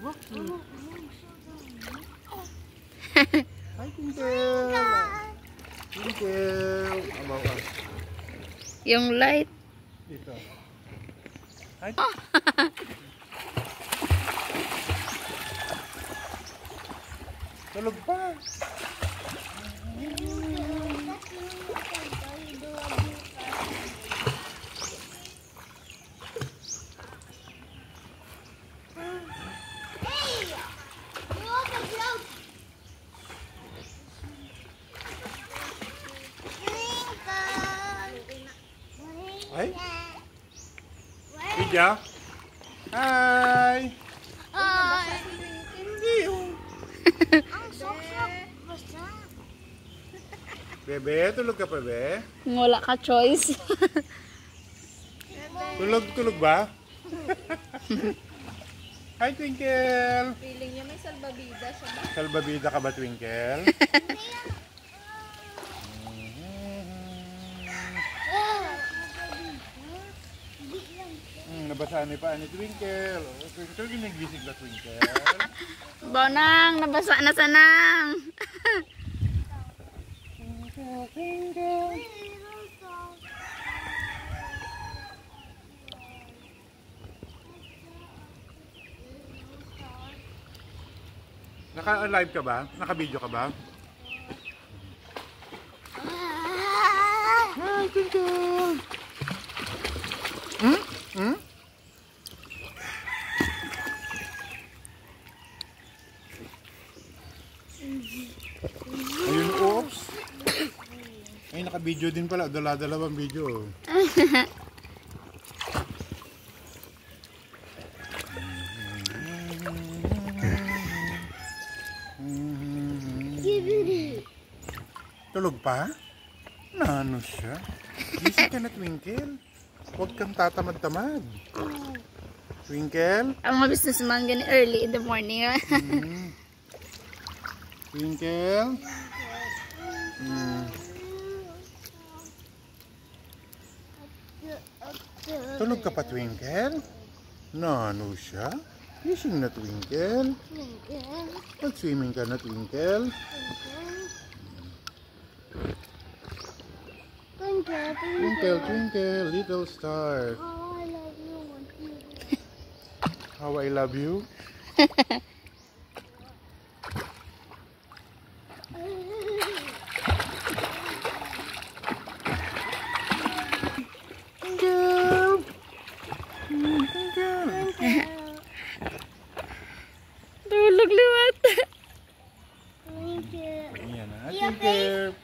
Hi, Twinkle. Twinkle. Abaw ka. Yung light. Dito. Hi. Tulog pa. Ay? Widya? Hi! Hi! Hindi oh. Ang sok-sok basta. Bebe, tulog ka pa, be? Wala ka choice. Tulog ba? Hi, Twinkle! Feeling niya may salbabida siya ba? Salbabida ka ba, Twinkle? Nabasaan ni pa ni Twinkle. Oh, Twinkle, ginigisig na Twinkle. Bonang, nabasa na sanang. Twinkle. Naka-live ka ba? Naka-video ka ba? Hi, Twinkle! Hmm? Ayun, oops! Ay, naka-video din pala. Dala-dalawang video. Tulog pa? Nano siya? Gising ka na, Twinkle. Huwag kang tatamad-tamad. Twinkle? Ang mga businessman gani early in the morning. Twinkle? Tulog ka pa, Twinkle? Nano siya? Gising na, Twinkle. Mag-swimming ka na, Twinkle. Twinkle, twinkle, little star. How I love you. Twinkle. Twinkle. Tulog liwat. Yan na, Twinkle.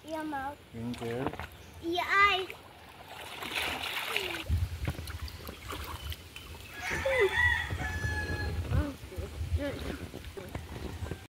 Your mouth. Twinkle. Your eyes.